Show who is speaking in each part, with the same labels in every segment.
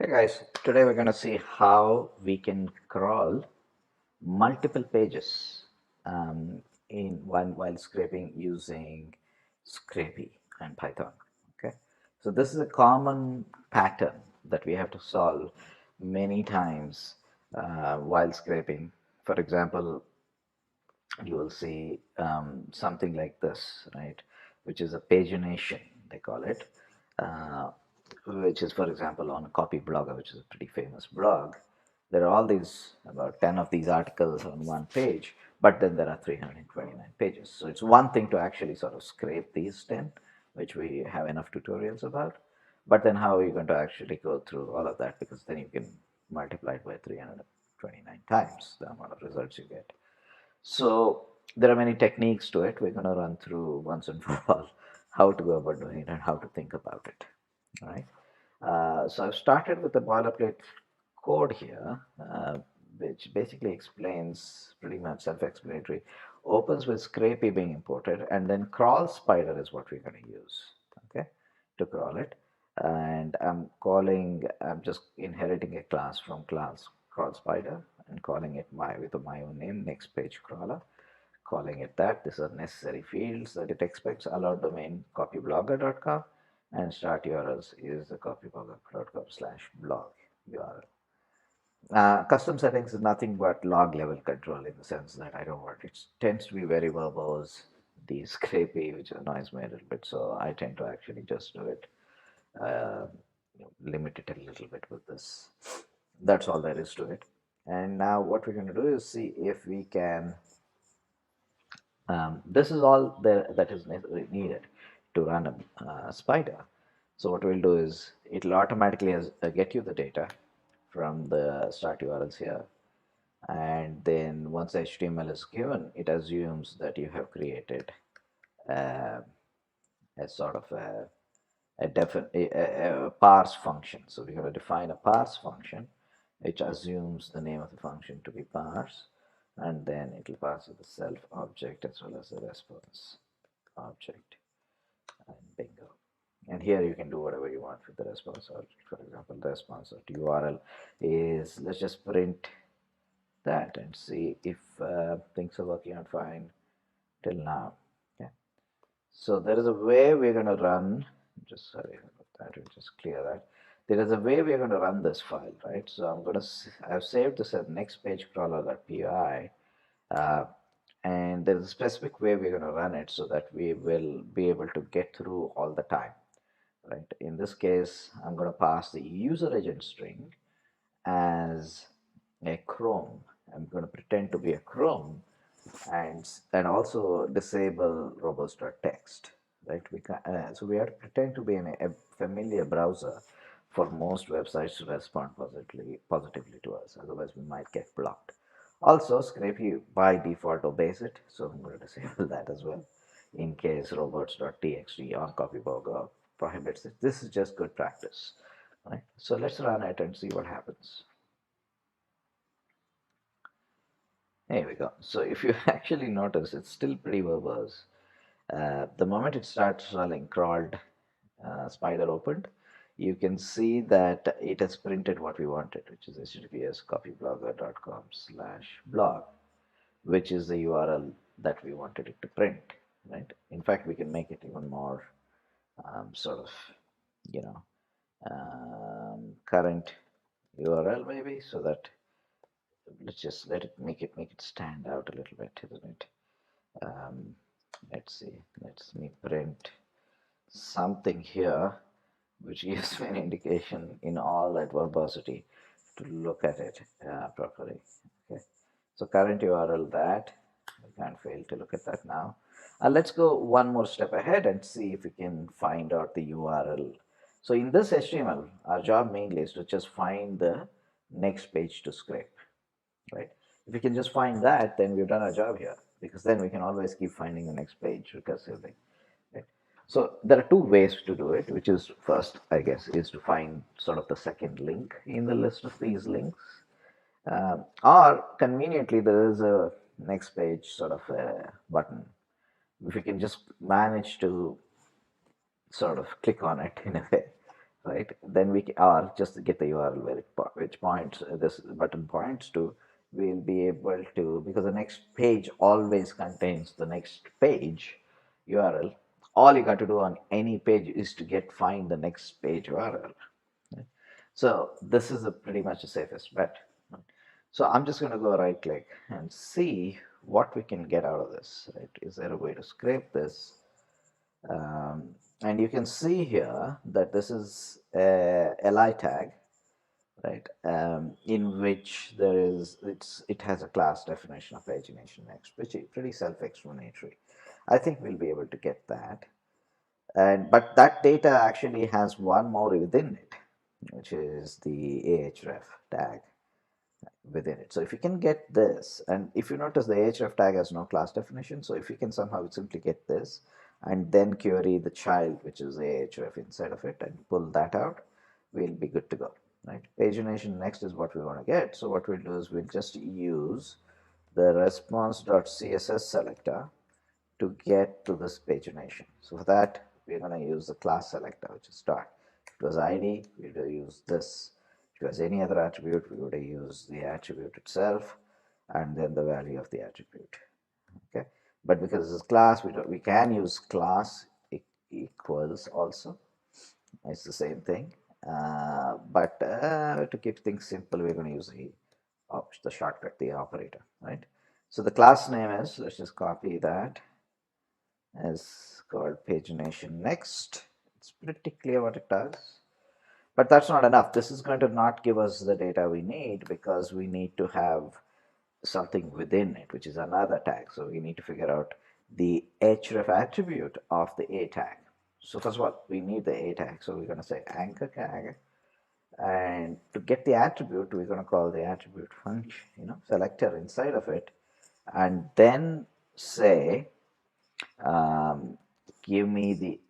Speaker 1: Hey guys, today we're going to see how we can crawl multiple pages in one while scraping using Scrapy and Python. Okay, so this is a common pattern that we have to solve many times while scraping. For example, you will see something like this, right? Which is a pagination, they call it, uh, which is, for example, on Copy Blogger, which is a pretty famous blog. There are all these, about 10 of these articles on one page, but then there are 329 pages. So it's one thing to actually sort of scrape these 10, which we have enough tutorials about. But then how are you going to actually go through all of that? Because then you can multiply it by 329 times the amount of results you get. So there are many techniques to it. We're going to run through once and for all how to go about doing it and how to think about it. All right. So I've started with the boilerplate code here, which basically explains pretty much self-explanatory. Opens with Scrapy being imported, and then crawl spider is what we're going to use. Okay, to crawl it, and I'm just inheriting a class from class crawl spider and calling it my own name, next page crawler, calling it that. These are necessary fields that it expects. Allowed domain copyblogger.com, and start URLs is the copyblogger.com/blog URL. Custom settings is nothing but log level control, in the sense that I don't want it tends to be very verbose, the scrapey, which annoys me a little bit. So I tend to actually just do it, uh, limit it a little bit with this. That's all there is to it. And now what we're going to do is see if we can. This is all that is needed to run a spider. So what we'll do is it'll automatically get you the data from the start URLs here, and then once HTML is given, it assumes that you have created uh, a sort of a parse function. So we're going to define a parse function, which assumes the name of the function to be parse, and then it will pass with the self object as well as the response object, and bingo. And here you can do whatever you want with the response object. For example, the response URL is, let's just print that and see if things are working out fine till now. Okay. So there is a way we're going to run, just sorry about that, we'll just clear that. There is a way we're going to run this file, right? So I've saved this at next page crawler.py, uh, and there's a specific way we're going to run it so that we will be able to get through all the time, right? In this case, I'm going to pass the user agent string as a Chrome. I'm going to pretend to be a Chrome, and also disable robust.txt, right? So we have to pretend to be in a familiar browser for most websites to respond positively to us. Otherwise, we might get blocked. Also, Scrapey by default obeys it, so I'm going to disable that as well in case robots.txt on copyblogger prohibits it. This is just good practice, right? So let's run it and see what happens. There we go. So if you actually notice, it's still pretty verbose. The moment it starts running crawled, spider opened, you can see that it has printed what we wanted, which is https copyblogger.com/blog, which is the URL that we wanted it to print, right? In fact, we can make it even more sort of, you know, current URL maybe, so that let's just make it stand out a little bit, isn't it? Um, let's see, let's me print something here which gives me an indication in all that verbosity to look at it properly. Okay, so current URL that, I can't fail to look at that now. Let's go one more step ahead and see if we can find out the URL. So in this HTML, our job mainly is to just find the next page to scrape, right? If we can just find that, then we've done our job here, because then we can always keep finding the next page recursively, right? So there are two ways to do it, which is first, I guess, is to find sort of the second link in the list of these links, or conveniently there is a next page sort of a button. If we can just manage to sort of click on it in a way, right? Then or just get the URL where which points this button points to. We'll be able to, because the next page always contains the next page URL. All you got to do on any page is to find the next page URL. Right? So this is pretty much the safest bet. Right? So I'm just going to go right click and see what we can get out of this. Right? Is there a way to scrape this? And you can see here that this is a li tag, right? In which it has a class definition of pagination next, which is pretty self-explanatory. I think we'll be able to get that. But that data actually has one more within it, which is the ahref tag within it. So if you can get this, and if you notice the ahref tag has no class definition, so if you can somehow simply get this and then query the child, which is ahref inside of it, and pull that out, we'll be good to go, right? Pagination next is what we want to get. So what we'll do is we'll just use the response.css selector to get to this pagination. So for that, we're going to use the class selector, which is start. If it was ID, we would use this. If it was any other attribute, we would use the attribute itself and then the value of the attribute. Okay, but because it's class, we can use class equals also. It's the same thing. But to keep things simple, we're going to use the shortcut, the operator, right? So the class name is, let's just copy that, is called pagination next. It's pretty clear what it does, but that's not enough. This is going to not give us the data we need, because we need to have something within it, which is another tag. So we need to figure out the href attribute of the a tag. So first of all, we need the a tag. So we're going to say anchor tag, and to get the attribute, we're going to call the attribute function, selector inside of it, and then say give me the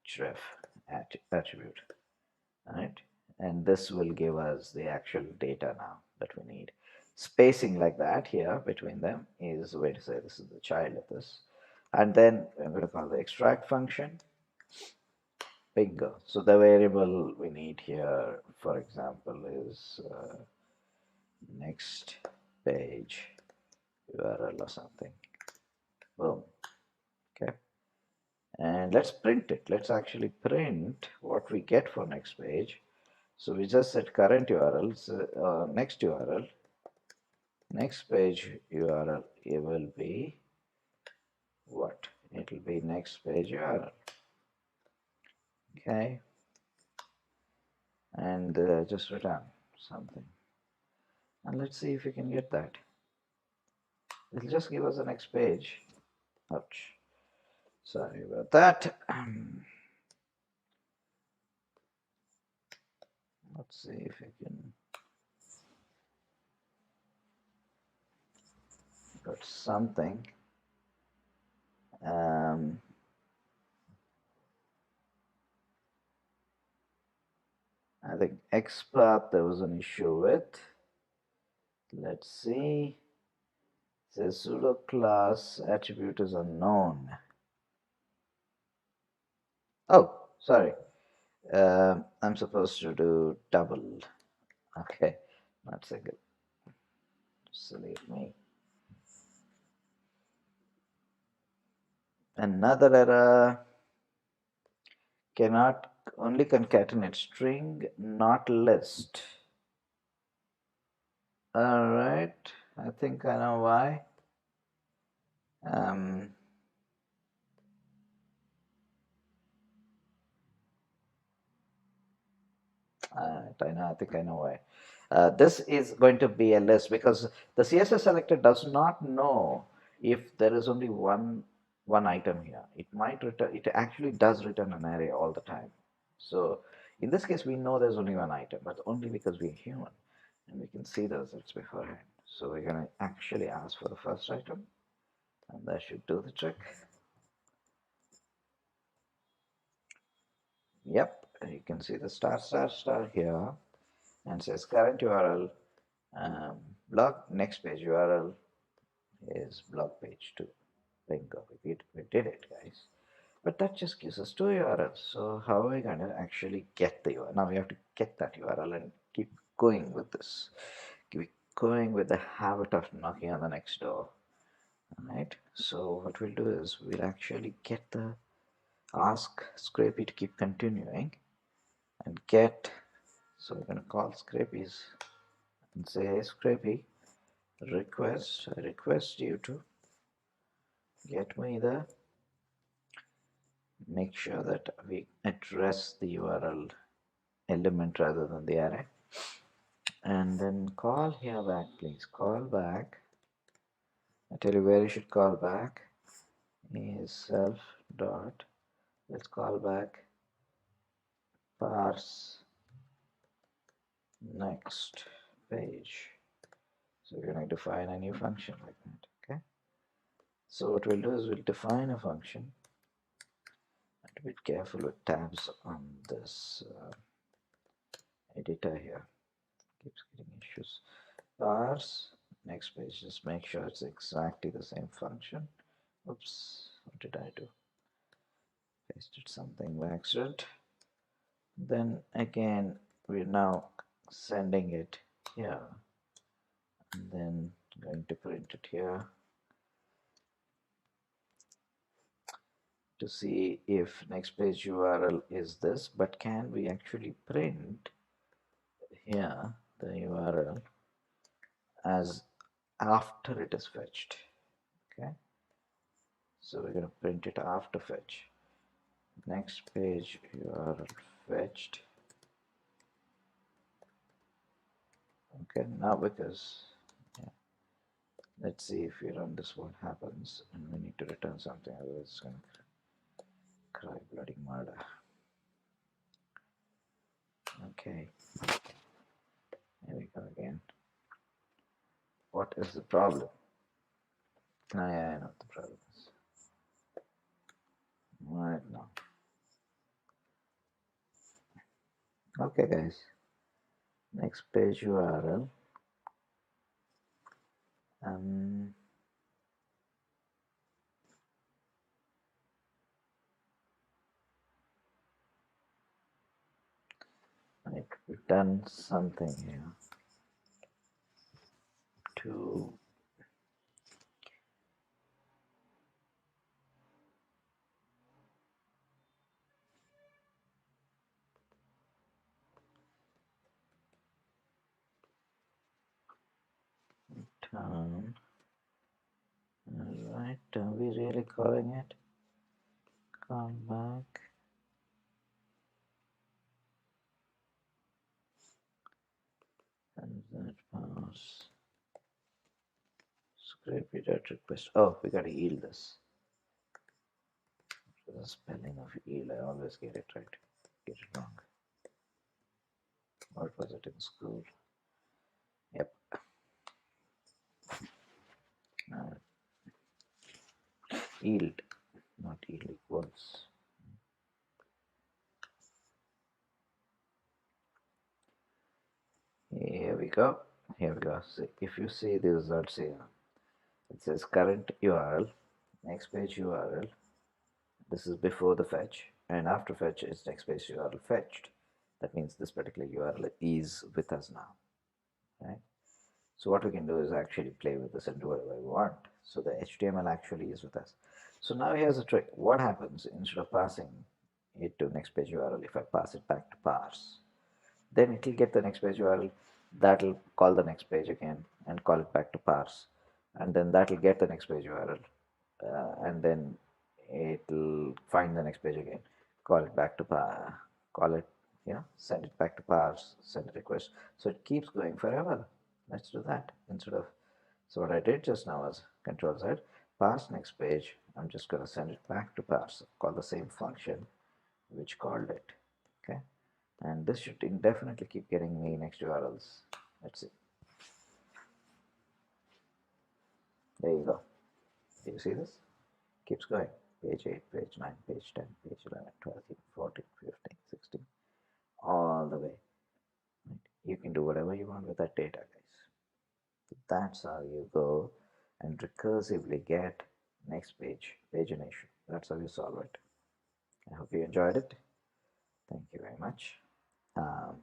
Speaker 1: href attribute, right? And this will give us the actual data now that we need. Spacing like that here between them is a way to say this is the child of this. And then I'm going to call the extract function. Bingo. So the variable we need here, for example, is next page URL or something. Boom. Okay. And let's print it. Let's actually print what we get for next page. So we just set current URL, next URL, next page URL. It will be what? It will be next page URL. Okay. And just return something. And let's see if we can get that. It'll just give us the next page. Ouch. Sorry about that. Let's see if we can got something. I think XPath there was an issue with. Let's see. It says pseudo class attribute is unknown. Oh, sorry. I'm supposed to do double. Okay, not single. Silly me. Another error. Cannot only concatenate string, not list. All right, I think I know why. I think I know why. This is going to be a list, because the CSS selector does not know if there is only one item here. It might return. It actually does return an array all the time. So in this case, we know there's only one item, but only because we're human and we can see the results beforehand. So we're going to actually ask for the first item, and that should do the trick. Yep, you can see the star here, and says current URL, blog next page URL is blog page 2. Bingo, we did it, guys. But that just gives us two URLs. So how are we going to actually get the URL? Now we have to get that URL and keep going with this. Keep going with the habit of knocking on the next door. Alright, so what we'll do is we'll actually get the ask Scrapey to keep continuing and get, so we're going to call Scrapey's and say, hey Scrapey, I request you to get me the, make sure that we address the URL element rather than the array, and then call here back, please call back. I tell you where you should call back is self dot, let's call back parse next page. So we're going to define a new function like that. Okay, so what we'll do is we'll define a function. Have to be careful with tabs on this editor here, keeps getting issues. Parse next page, just make sure it's exactly the same function. Oops, what did I do? Pasted something by accident. Then again we're now sending it here and then going to print it here to see if next page URL is this, but can we actually print here the URL as after it is fetched? Okay, so we're going to print it after fetch. Next page URL fetched. Okay, now because yeah, let's see if we run this what happens, and we need to return something, otherwise it's going to cry bloody murder. Okay, here we go again. What is the problem? Oh yeah, I know what the problem is. Right now. Okay guys, next page URL. We've done something here to return. Alright, are we really calling it? Call back. And that pass. Scrape dot request. Oh, we gotta yield this. So the spelling of yield, I always get it right. Get it wrong. What was it in school? Yep. Yield, not yield equals. Here we go. Here we go. So if you see the results here, it says current URL, next page URL. This is before the fetch, and after fetch is next page URL fetched. That means this particular URL is with us now. Right? So what we can do is actually play with this and do whatever we want. So the HTML actually is with us. So now here's a trick. What happens instead of passing it to next page URL, if I pass it back to parse, then it will get the next page URL, that will call the next page again and call it back to parse, and then that will get the next page URL, and then it will find the next page again, call it back to call it, yeah, send it back to parse, send a request. So it keeps going forever. Let's do that instead of, so what I did just now was Control Z, parse next page. I'm just going to send it back to parse, call the same function which called it. Okay, and this should indefinitely keep getting me next URLs. Let's see. There you go. Do you see this? Keeps going. Page 8, page 9, page 10, page 11, 12, 14, 15, 16, all the way. Right? You can do whatever you want with that data, guys. That's how you go and recursively get next page pagination. That's how you solve it. I hope you enjoyed it. Thank you very much. Um,